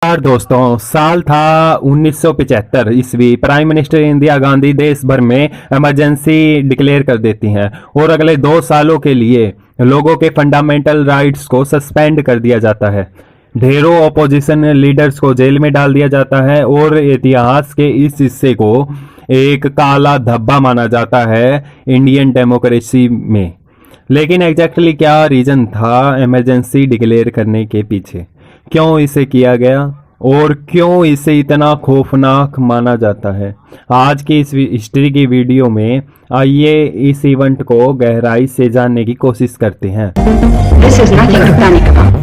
नमस्कार दोस्तों। साल था 1975 ईस्वी। प्राइम मिनिस्टर इंदिरा गांधी देश भर में इमरजेंसी डिक्लेयर कर देती हैं और अगले 2 सालों के लिए लोगों के फंडामेंटल राइट्स को सस्पेंड कर दिया जाता है। ढेरों ऑपोजिशन लीडर्स को जेल में डाल दिया जाता है और इतिहास के इस हिस्से को एक काला धब्बा माना जाता है इंडियन डेमोक्रेसी में। लेकिन एग्जैक्टली क्या रीजन था इमरजेंसी डिक्लेयर करने के पीछे? क्यों इसे किया गया और क्यों इसे इतना खौफनाक माना जाता है? आज की इस हिस्ट्री की वीडियो में आइए इस इवेंट को गहराई से जानने की कोशिश करते हैं। This is nothing to panic about.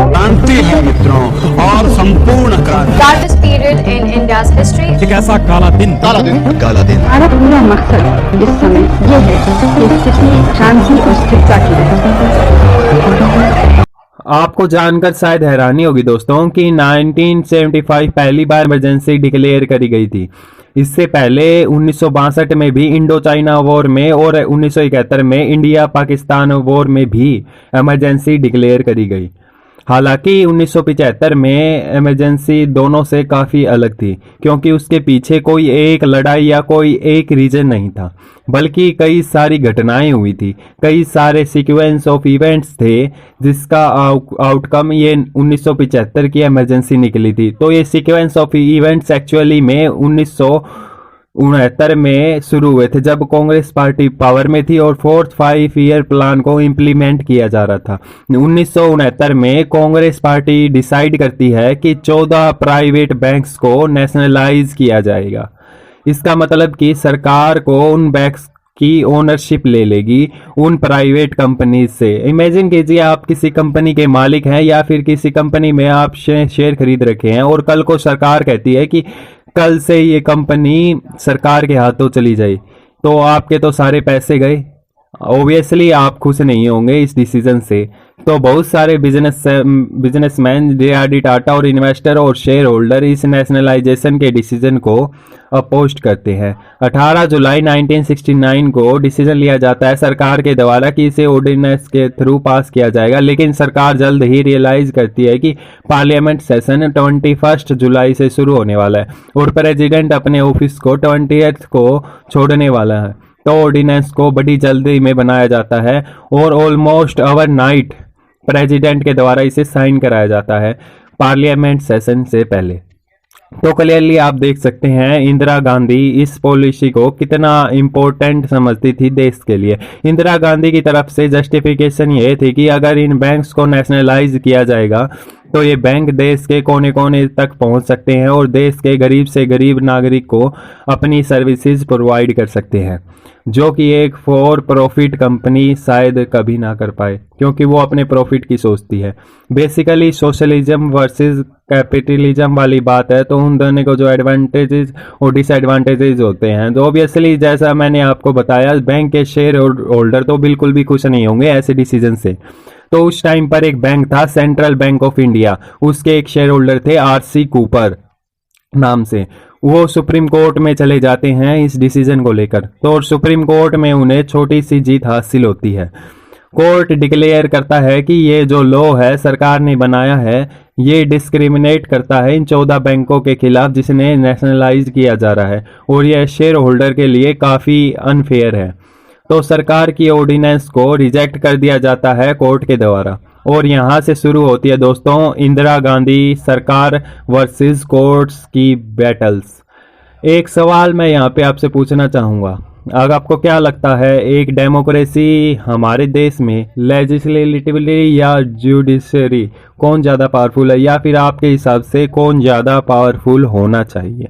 क्रांति है मित्रों और संपूर्ण क्रांति। Darkest period in India's history. एक ऐसा काला दिन हमारा पूरा मकसद इस समय ये है कि स्थिति शांति और स्थिरता की रहे। आपको जानकर शायद हैरानी होगी दोस्तों कि 1975 पहली बार इमरजेंसी डिक्लेयर करी गई थी। इससे पहले 1962 में भी इंडो चाइना वॉर में और 1971 में इंडिया पाकिस्तान वॉर में भी इमरजेंसी डिक्लेयर करी गई। हालांकि 1975 में इमरजेंसी दोनों से काफ़ी अलग थी, क्योंकि उसके पीछे कोई एक लड़ाई या कोई एक रीजन नहीं था, बल्कि कई सारी घटनाएं हुई थी, कई सारे सीक्वेंस ऑफ इवेंट्स थे जिसका आउटकम ये 1975 की इमरजेंसी निकली थी। तो ये सीक्वेंस ऑफ इवेंट्स एक्चुअली में 1969 में शुरू हुए थे, जब कांग्रेस पार्टी पावर में थी और 4th 5 ईयर प्लान को इम्प्लीमेंट किया जा रहा था। 1969 में कांग्रेस पार्टी डिसाइड करती है कि 14 प्राइवेट बैंक्स को नेशनलाइज किया जाएगा। इसका मतलब कि सरकार को उन बैंक्स की ओनरशिप ले लेगी उन प्राइवेट कंपनी से। इमेजिन कीजिए आप किसी कंपनी के मालिक हैं या फिर किसी कंपनी में आप शेयर खरीद रखे हैं और कल को सरकार कहती है कि कल से ये कंपनी सरकार के हाथों चली जाए, तो आपके तो सारे पैसे गए। ऑब्वियसली आप खुश नहीं होंगे इस डिसीजन से। तो बहुत सारे बिजनेसमैन जे.आर.डी. टाटा और इन्वेस्टर और शेयर होल्डर इस नेशनलाइजेशन के डिसीजन को अपोज करते हैं। 18 जुलाई 1969 को डिसीजन लिया जाता है सरकार के द्वारा कि इसे ऑर्डिनेंस के थ्रू पास किया जाएगा, लेकिन सरकार जल्द ही रियलाइज करती है कि पार्लियामेंट सेशन 21 जुलाई से शुरू होने वाला है और प्रेसिडेंट अपने ऑफिस को 20th को छोड़ने वाला है। तो ऑर्डिनेंस को बड़ी जल्दी में बनाया जाता है और ऑलमोस्ट ओवरनाइट प्रेसिडेंट के द्वारा इसे साइन कराया जाता है पार्लियामेंट सेशन से पहले। तो क्लियरली आप देख सकते हैं इंदिरा गांधी इस पॉलिसी को कितना इम्पोर्टेंट समझती थी देश के लिए। इंदिरा गांधी की तरफ से जस्टिफिकेशन ये थी कि अगर इन बैंक्स को नेशनलाइज किया जाएगा तो ये बैंक देश के कोने कोने तक पहुंच सकते हैं और देश के गरीब से गरीब नागरिक को अपनी सर्विसेज प्रोवाइड कर सकते हैं, जो कि एक फॉर प्रॉफिट कंपनी शायद कभी ना कर पाए, क्योंकि वो अपने प्रॉफिट की सोचती है। बेसिकली सोशलिज्म वर्सेस कैपिटलिज्म वाली बात है। तो उन दोनों को जो एडवांटेजेस और डिसएडवांटेजेस होते हैं, तो ऑब्वियसली जैसा मैंने आपको बताया बैंक के शेयर होल्डर तो बिल्कुल भी खुश नहीं होंगे ऐसे डिसीजन से। तो उस टाइम पर एक बैंक था सेंट्रल बैंक ऑफ इंडिया, उसके एक शेयर होल्डर थे आर.सी. कूपर नाम से। वो सुप्रीम कोर्ट में चले जाते हैं इस डिसीजन को लेकर, तो सुप्रीम कोर्ट में उन्हें छोटी सी जीत हासिल होती है। कोर्ट डिक्लेयर करता है कि ये जो लॉ है सरकार ने बनाया है, ये डिस्क्रिमिनेट करता है इन 14 बैंकों के खिलाफ जिसने नेशनलाइज किया जा रहा है और यह शेयर होल्डर के लिए काफ़ी अनफेयर है। तो सरकार की ऑर्डिनेंस को रिजेक्ट कर दिया जाता है कोर्ट के द्वारा और यहाँ से शुरू होती है दोस्तों इंदिरा गांधी सरकार वर्सेस कोर्ट्स की बैटल्स। एक सवाल मैं यहाँ पे आपसे पूछना चाहूँगा, अगर आपको क्या लगता है एक डेमोक्रेसी हमारे देश में लेजिस्लेटिवली या जुडिशरी कौन ज़्यादा पावरफुल है, या फिर आपके हिसाब से कौन ज़्यादा पावरफुल होना चाहिए?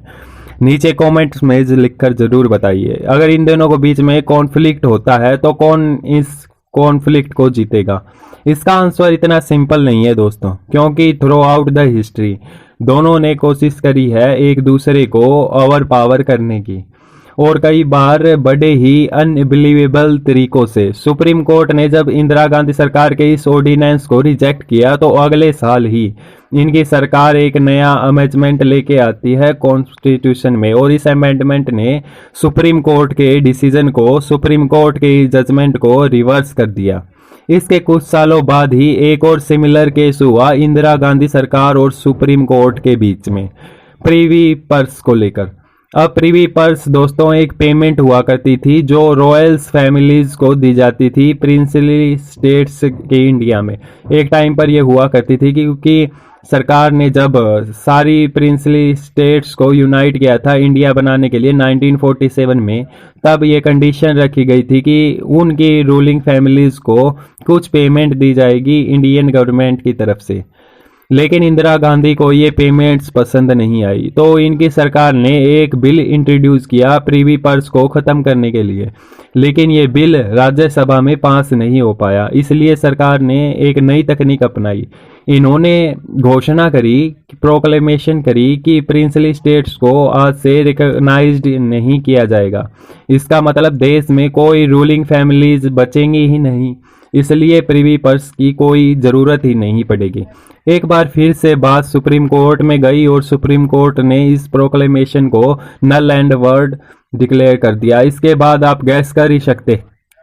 नीचे कमेंट्स में लिखकर जरूर बताइए। अगर इन दोनों के बीच में कॉन्फ्लिक्ट होता है तो कौन इस कॉन्फ्लिक्ट को जीतेगा? इसका आंसर इतना सिंपल नहीं है दोस्तों, क्योंकि थ्रू आउट द हिस्ट्री दोनों ने कोशिश करी है एक दूसरे को ओवर पावर करने की और कई बार बड़े ही अनबिलीवेबल तरीकों से। सुप्रीम कोर्ट ने जब इंदिरा गांधी सरकार के इस ऑर्डिनेंस को रिजेक्ट किया तो अगले साल ही इनकी सरकार एक नया अमेंडमेंट लेके आती है कॉन्स्टिट्यूशन में और इस अमेंडमेंट ने सुप्रीम कोर्ट के डिसीजन को, सुप्रीम कोर्ट के जजमेंट को रिवर्स कर दिया। इसके कुछ सालों बाद ही एक और सिमिलर केस हुआ इंदिरा गांधी सरकार और सुप्रीम कोर्ट के बीच में प्रीवी पर्स को लेकर। अब प्रीवी पर्स दोस्तों एक पेमेंट हुआ करती थी जो रॉयल्स फैमिलीज को दी जाती थी प्रिंसली स्टेट्स के इंडिया में। एक टाइम पर यह हुआ करती थी क्योंकि सरकार ने जब सारी प्रिंसली स्टेट्स को यूनाइट किया था इंडिया बनाने के लिए 1947 में, तब ये कंडीशन रखी गई थी कि उनकी रूलिंग फैमिलीज को कुछ पेमेंट दी जाएगी इंडियन गवर्नमेंट की तरफ से। लेकिन इंदिरा गांधी को ये पेमेंट्स पसंद नहीं आई, तो इनकी सरकार ने एक बिल इंट्रोड्यूस किया प्रीवी पर्स को ख़त्म करने के लिए। लेकिन ये बिल राज्यसभा में पास नहीं हो पाया, इसलिए सरकार ने एक नई तकनीक अपनाई। इन्होंने घोषणा करी, प्रोक्लेमेशन करी कि प्रिंसली स्टेट्स को आज से रिकॉग्नाइज्ड नहीं किया जाएगा। इसका मतलब देश में कोई रूलिंग फैमिलीज बचेंगी ही नहीं, इसलिए प्रीवी पर्स की कोई ज़रूरत ही नहीं पड़ेगी। एक बार फिर से बात सुप्रीम कोर्ट में गई और सुप्रीम कोर्ट ने इस प्रोक्लेमेशन को नल एंड वर्ड डिक्लेयर कर दिया। इसके बाद आप गैस कर ही सकते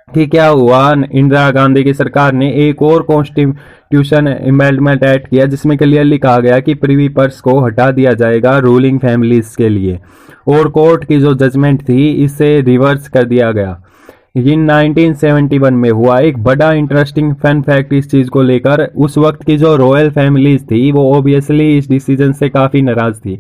कि क्या हुआ। इंदिरा गांधी की सरकार ने एक और कॉन्स्टिट्यूशन अमेंडमेंट एक्ट किया जिसमें क्लियरली कहा गया कि प्रीवी पर्स को हटा दिया जाएगा रूलिंग फैमिलीज के लिए, और कोर्ट की जो जजमेंट थी इसे रिवर्स कर दिया गया। ये 1971 में हुआ। एक बड़ा इंटरेस्टिंग फन फैक्ट इस चीज़ को लेकर, उस वक्त की जो रॉयल फैमिलीज थी वो ऑब्वियसली इस डिसीजन से काफ़ी नाराज़ थी,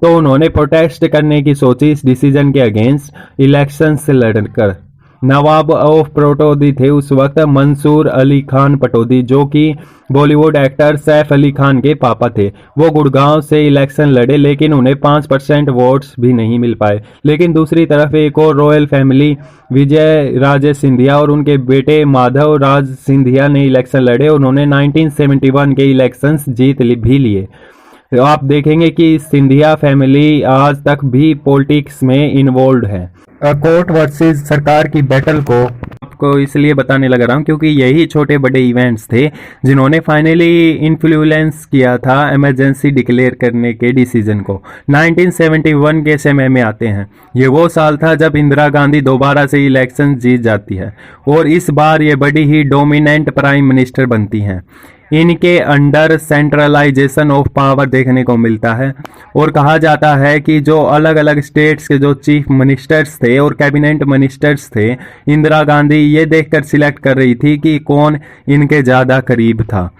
तो उन्होंने प्रोटेस्ट करने की सोची इस डिसीजन के अगेंस्ट इलेक्शन से लड़कर। नवाब ऑफ पटौदी थे उस वक्त मंसूर अली खान पटौदी, जो कि बॉलीवुड एक्टर सैफ अली खान के पापा थे। वो गुड़गांव से इलेक्शन लड़े, लेकिन उन्हें 5% वोट्स भी नहीं मिल पाए। लेकिन दूसरी तरफ एक और रॉयल फैमिली विजय राजे सिंधिया और उनके बेटे माधव राज सिंधिया ने इलेक्शन लड़े। उन्होंने 1971 के इलेक्शंस जीत भी लिए। तो आप देखेंगे कि सिंधिया फैमिली आज तक भी पॉलिटिक्स में इन्वॉल्व है। कोर्ट वर्सेस सरकार की बैटल को आपको इसलिए बताने लग रहा हूँ क्योंकि यही छोटे बड़े इवेंट्स थे जिन्होंने फाइनली इन्फ्लुएंस किया था इमरजेंसी डिक्लेयर करने के डिसीजन को। 1971 के समय में आते हैं। ये वो साल था जब इंदिरा गांधी दोबारा से इलेक्शन जीत जाती है और इस बार ये बड़ी ही डोमिनेंट प्राइम मिनिस्टर बनती हैं। इनके अंडर सेंट्रलाइजेशन ऑफ पावर देखने को मिलता है और कहा जाता है कि जो अलग अलग स्टेट्स के जो चीफ मिनिस्टर्स थे और कैबिनेट मिनिस्टर्स थे, इंदिरा गांधी ये देखकर सिलेक्ट कर रही थी कि कौन इनके ज़्यादा करीब था।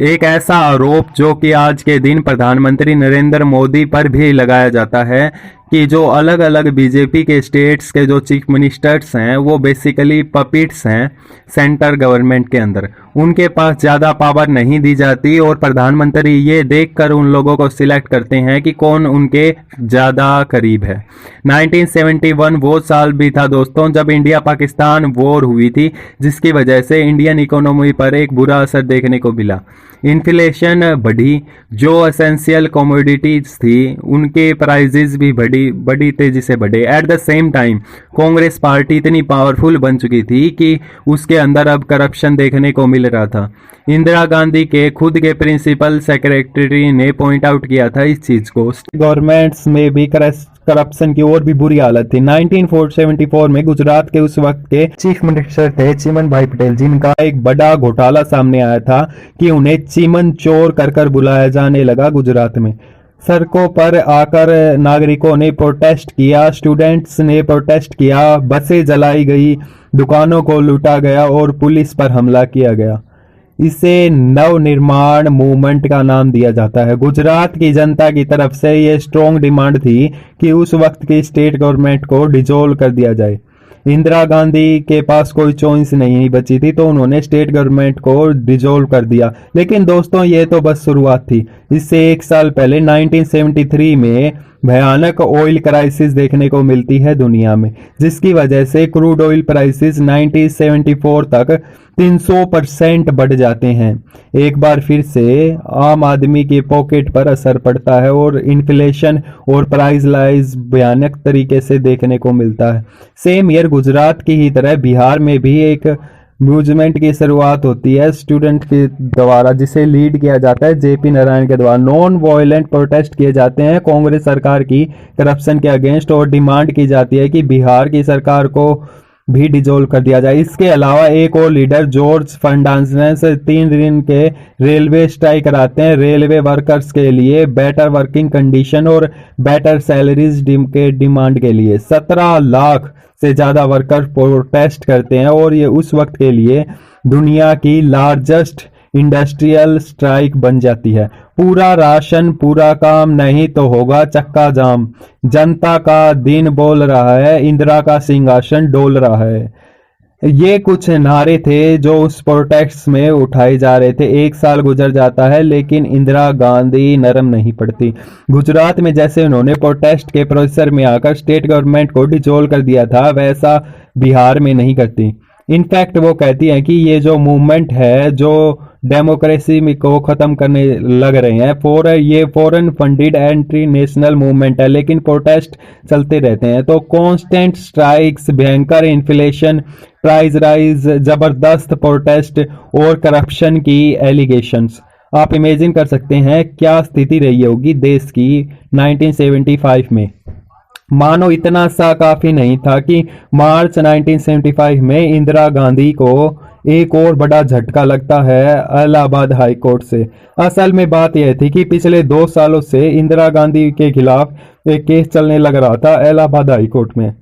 एक ऐसा आरोप जो कि आज के दिन प्रधानमंत्री नरेंद्र मोदी पर भी लगाया जाता है कि जो अलग अलग बीजेपी के स्टेट्स के जो चीफ मिनिस्टर्स हैं वो बेसिकली पपिट्स हैं सेंटर गवर्नमेंट के अंदर, उनके पास ज़्यादा पावर नहीं दी जाती और प्रधानमंत्री ये देखकर उन लोगों को सिलेक्ट करते हैं कि कौन उनके ज़्यादा करीब है। 1971 वो साल भी था दोस्तों जब इंडिया पाकिस्तान वॉर हुई थी, जिसकी वजह से इंडियन इकोनॉमी पर एक बुरा असर देखने को मिला। इन्फ्लेशन बढ़ी, जो एसेंशियल कमोडिटीज थी उनके प्राइजेस भी बड़ी तेजी से बढ़े। At the same time Congress party इतनी पावरफुल बन चुकी थी कि उसके अंदर अब करप्शन देखने को मिल रहा था। इंदिरा गांधी के खुद के प्रिंसिपल सेक्रेटरी ने पॉइंट आउट किया था इस चीज को। गवर्नमेंट्स में भी करप्शन की और भी बुरी हालत थी। 1974 में गुजरात के उस वक्त के चीफ मिनिस्टर थे चिमन भाई पटेल, जिनका एक बड़ा घोटाला सामने आया था कि उन्हें चिमन चोर कर बुलाया जाने लगा गुजरात में। सड़कों पर आकर नागरिकों ने प्रोटेस्ट किया, स्टूडेंट्स ने प्रोटेस्ट किया, बसें जलाई गई, दुकानों को लूटा गया और पुलिस पर हमला किया गया। इसे नवनिर्माण मूवमेंट का नाम दिया जाता है। गुजरात की जनता की तरफ से ये स्ट्रॉन्ग डिमांड थी कि उस वक्त की स्टेट गवर्नमेंट को डिसॉल्व कर दिया जाए। इंदिरा गांधी के पास कोई चॉइस नहीं बची थी, तो उन्होंने स्टेट गवर्नमेंट को डिसॉल्व कर दिया। लेकिन दोस्तों ये तो बस शुरुआत थी। इससे एक साल पहले 1973 में भयानक ऑयल क्राइसिस देखने को मिलती है दुनिया में, जिसकी वजह से क्रूड ऑयल प्राइसेस 1974 तक 300% बढ़ जाते हैं। एक बार फिर से आम आदमी की पॉकेट पर असर पड़ता है और इन्फ्लेशन और प्राइस राइज भयानक तरीके से देखने को मिलता है। सेम ईयर गुजरात की ही तरह बिहार में भी एक मूवमेंट की शुरुआत होती है स्टूडेंट के द्वारा, जिसे लीड किया जाता है जेपी नारायण के द्वारा। नॉन वायलेंट प्रोटेस्ट किए जाते हैं कांग्रेस सरकार की करप्शन के अगेंस्ट और डिमांड की जाती है कि बिहार की सरकार को भी डिसॉल्व कर दिया जाए। इसके अलावा एक और लीडर जॉर्ज फर्नांडिस 3 दिन के रेलवे स्ट्राइक कराते हैं रेलवे वर्कर्स के लिए बेटर वर्किंग कंडीशन और बेटर सैलरीज के डिमांड के लिए। 17 लाख से ज़्यादा वर्कर प्रोटेस्ट करते हैं और ये उस वक्त के लिए दुनिया की लार्जेस्ट इंडस्ट्रियल स्ट्राइक बन जाती है। पूरा राशन पूरा काम नहीं तो होगा चक्का जाम, जनता का दिन बोल रहा है, इंदिरा का सिंहासन डोल रहा है। ये कुछ नारे थे जो उस प्रोटेस्ट में उठाए जा रहे थे। 1 साल गुजर जाता है लेकिन इंदिरा गांधी नरम नहीं पड़ती। गुजरात में जैसे उन्होंने प्रोटेस्ट के प्रोसेसर में आकर स्टेट गवर्नमेंट को डिसॉल्व कर दिया था, वैसा बिहार में नहीं करती। इनफैक्ट वो कहती हैं कि ये जो मूवमेंट है जो डेमोक्रेसी में को ख़त्म करने लग रहे हैं, ये foreign funded anti national movement है, लेकिन प्रोटेस्ट चलते रहते हैं। तो कांस्टेंट स्ट्राइक्स, भयंकर इन्फ्लेशन, प्राइस राइज, जबरदस्त प्रोटेस्ट और करप्शन की एलिगेशंस। आप इमेजिन कर सकते हैं क्या स्थिति रही होगी देश की 1975 में। मानो इतना सा काफी नहीं था कि मार्च 1975 में इंदिरा गांधी को एक और बड़ा झटका लगता है इलाहाबाद हाई कोर्ट से। असल में बात यह थी कि पिछले 2 सालों से इंदिरा गांधी के खिलाफ एक केस चलने लग रहा था इलाहाबाद हाई कोर्ट में।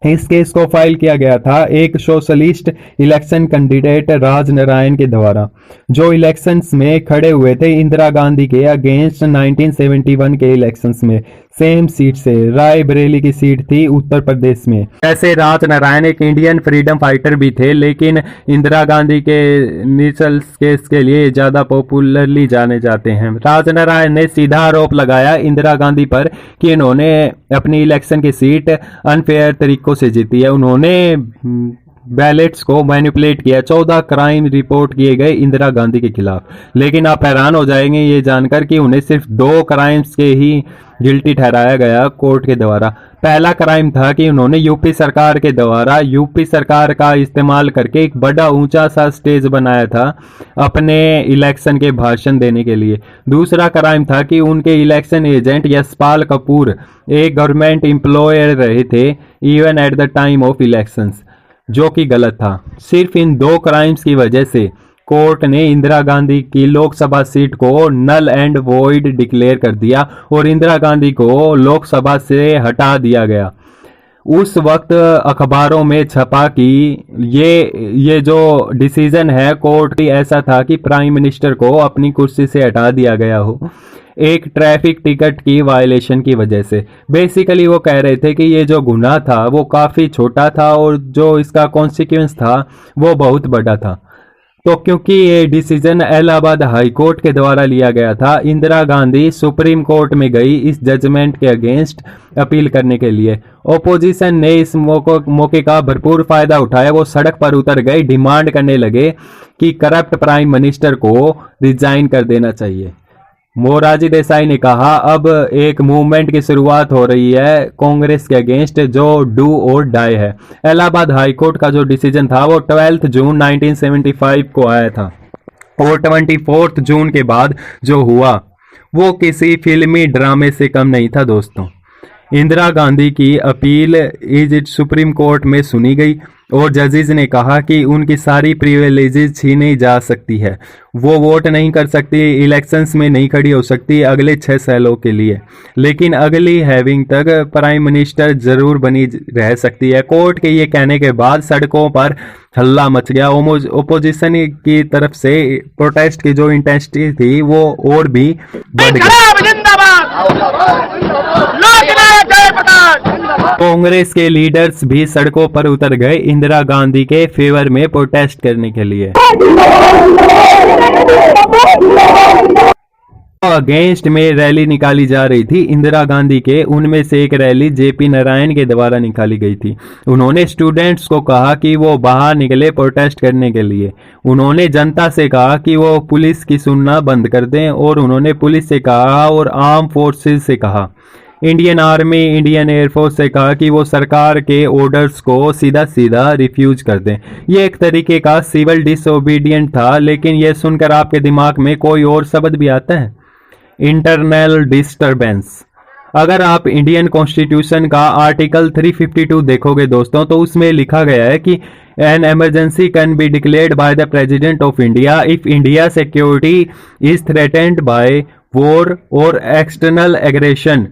इस केस को फाइल किया गया था एक socialist election candidate Raj Narayan के द्वारा, जो इलेक्शंस में खड़े हुए थे इंदिरा गांधी के अगेंस्ट 1971 के इलेक्शंस में। सेम सीट से, रायबरेली की सीट थी उत्तर प्रदेश में। ऐसे राज नारायण एक इंडियन फ्रीडम फाइटर भी थे, लेकिन इंदिरा गांधी के निचल केस के लिए ज्यादा पॉपुलरली जाने जाते हैं। राज नारायण ने सीधा आरोप लगाया इंदिरा गांधी पर कि इन्होंने अपनी इलेक्शन की सीट अनफेयर तरीकों से जीती है। उन्होंने बैलेट्स को मैनिपुलेट किया। 14 क्राइम रिपोर्ट किए गए इंदिरा गांधी के खिलाफ, लेकिन आप हैरान हो जाएंगे ये जानकर कि उन्हें सिर्फ 2 क्राइम्स के ही गिल्टी ठहराया गया कोर्ट के द्वारा। पहला क्राइम था कि उन्होंने यूपी सरकार के द्वारा यूपी सरकार का इस्तेमाल करके एक बड़ा ऊंचा सा स्टेज बनाया था अपने इलेक्शन के भाषण देने के लिए। दूसरा क्राइम था कि उनके इलेक्शन एजेंट यशपाल कपूर एक गवर्नमेंट एम्प्लॉयर रहे थे even at the time of elections, जो कि गलत था। सिर्फ इन 2 क्राइम्स की वजह से कोर्ट ने इंदिरा गांधी की लोकसभा सीट को नल एंड वॉइड डिक्लेयर कर दिया और इंदिरा गांधी को लोकसभा से हटा दिया गया। उस वक्त अखबारों में छपा कि ये जो डिसीजन है कोर्ट की ऐसा था कि प्राइम मिनिस्टर को अपनी कुर्सी से हटा दिया गया हो एक ट्रैफिक टिकट की वायलेशन की वजह से। बेसिकली वो कह रहे थे कि ये जो गुनाह था वो काफ़ी छोटा था और जो इसका कॉन्सिक्वेंस था वो बहुत बड़ा था। तो क्योंकि ये डिसीजन इलाहाबाद हाई कोर्ट के द्वारा लिया गया था, इंदिरा गांधी सुप्रीम कोर्ट में गई इस जजमेंट के अगेंस्ट अपील करने के लिए। ओपोजिशन ने इस मौके का भरपूर फायदा उठाया। वो सड़क पर उतर गए, डिमांड करने लगे कि करप्ट प्राइम मिनिस्टर को रिजाइन कर देना चाहिए। मोरारजी देसाई ने कहा अब एक मूवमेंट की शुरुआत हो रही है कांग्रेस के अगेंस्ट जो डू और डाई है। इलाहाबाद हाई कोर्ट का जो डिसीजन था वो 12 जून 1975 को आया था और 24 जून के बाद जो हुआ वो किसी फिल्मी ड्रामे से कम नहीं था दोस्तों। इंदिरा गांधी की अपील इज सुप्रीम कोर्ट में सुनी गई और जजेस ने कहा कि उनकी सारी प्रिविलेजेस छीनी जा सकती है। वो वोट नहीं कर सकती, इलेक्शंस में नहीं खड़ी हो सकती अगले 6 सालों के लिए, लेकिन अगली हैविंग तक प्राइम मिनिस्टर जरूर बनी रह सकती है। कोर्ट के ये कहने के बाद सड़कों पर हल्ला मच गया। ओपोजिशन की तरफ से प्रोटेस्ट की जो इंटेंसिटी थी वो और भी बढ़ गई। कांग्रेस के लीडर्स भी सड़कों पर उतर गए इंदिरा गांधी के फेवर में प्रोटेस्ट करने के लिए। अगेंस्ट में रैली निकाली जा रही थी इंदिरा गांधी के, उनमें से एक रैली जेपी नारायण के द्वारा निकाली गई थी। उन्होंने स्टूडेंट्स को कहा कि वो बाहर निकले प्रोटेस्ट करने के लिए। उन्होंने जनता से कहा कि वो पुलिस की सुनना बंद कर दें और उन्होंने पुलिस से कहा और आर्म फोर्सेस से कहा, इंडियन आर्मी, इंडियन एयरफोर्स से कहा कि वो सरकार के ऑर्डर्स को सीधा सीधा रिफ्यूज कर दें। ये एक तरीके का सिविल डिसओबीडियंट था, लेकिन ये सुनकर आपके दिमाग में कोई और शब्द भी आता है, इंटरनल डिस्टरबेंस। अगर आप इंडियन कॉन्स्टिट्यूशन का आर्टिकल 352 देखोगे दोस्तों, तो उसमें लिखा गया है कि an emergency can be declared by the president of India if India security is threatened by war और एक्सटर्नल एग्रेशन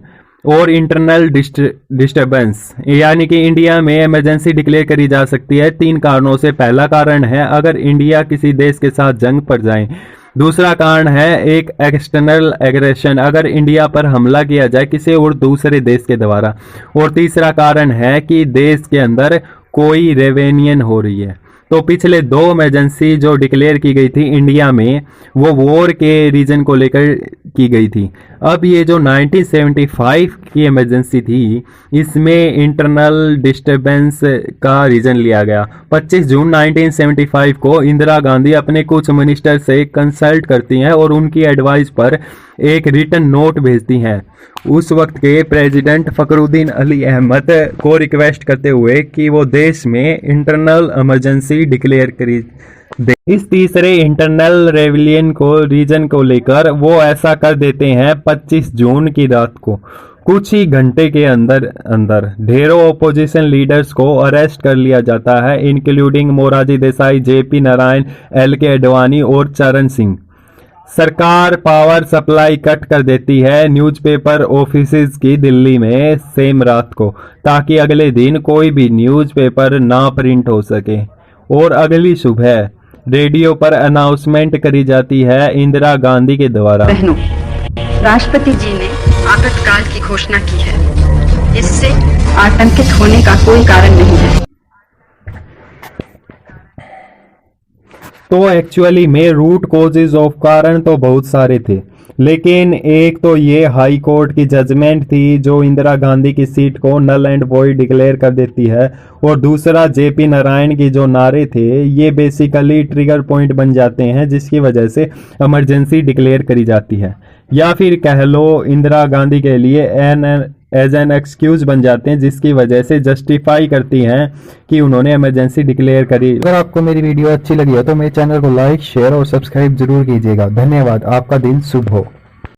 और इंटरनल डिस्टर्बेंस। यानी कि इंडिया में इमरजेंसी डिक्लेयर करी जा सकती है 3 कारणों से। पहला कारण है अगर इंडिया किसी देश के साथ जंग पर जाए। दूसरा कारण है एक एक्सटर्नल एग्रेशन, अगर इंडिया पर हमला किया जाए किसी और दूसरे देश के द्वारा। और तीसरा कारण है कि देश के अंदर कोई रेवेनियन हो रही है। तो पिछले 2 इमरजेंसी जो डिक्लेयर की गई थी इंडिया में, वो वॉर के रीजन को लेकर की गई थी। अब ये जो 1975 की इमरजेंसी थी, इसमें इंटरनल डिस्टर्बेंस का रीजन लिया गया। 25 जून 1975 को इंदिरा गांधी अपने कुछ मिनिस्टर से कंसल्ट करती हैं और उनकी एडवाइस पर एक रिटन नोट भेजती हैं उस वक्त के प्रेसिडेंट फखरुद्दीन अली अहमद को रिक्वेस्ट करते हुए कि वो देश में इंटरनल इमरजेंसी डिक्लेयर करी दे। इस तीसरे इंटरनल रेविलियन को रीजन को लेकर वो ऐसा कर देते हैं 25 जून की रात को। कुछ ही घंटे के अंदर ढेरों ओपोजिशन लीडर्स को अरेस्ट कर लिया जाता है, including Morarji Desai, JP Narayan, LK. Advani और चरण सिंह। सरकार पावर सप्लाई कट कर देती है न्यूज़पेपर ऑफिसेज की दिल्ली में सेम रात को, ताकि अगले दिन कोई भी न्यूज़पेपर ना प्रिंट हो सके। और अगली सुबह रेडियो पर अनाउंसमेंट करी जाती है इंदिरा गांधी के द्वारा। बहनों, राष्ट्रपति जी ने आपातकाल की घोषणा की है। इससे आतंकित होने का कोई कारण नहीं है। तो एक्चुअली में रूट कॉजेज ऑफ कारण तो बहुत सारे थे, लेकिन एक तो ये हाई कोर्ट की जजमेंट थी जो इंदिरा गांधी की सीट को नल एंड वॉइड डिक्लेयर कर देती है, और दूसरा जेपी नारायण की जो नारे थे ये बेसिकली ट्रिगर पॉइंट बन जाते हैं जिसकी वजह से इमरजेंसी डिक्लेयर करी जाती है, या फिर कह लो इंदिरा गांधी के लिए एज एन एक्सक्यूज बन जाते हैं जिसकी वजह से जस्टिफाई करती हैं कि उन्होंने इमरजेंसी डिक्लेयर करी। अगर आपको मेरी वीडियो अच्छी लगी हो तो मेरे चैनल को लाइक, शेयर और सब्सक्राइब जरूर कीजिएगा। धन्यवाद। आपका दिन शुभ हो।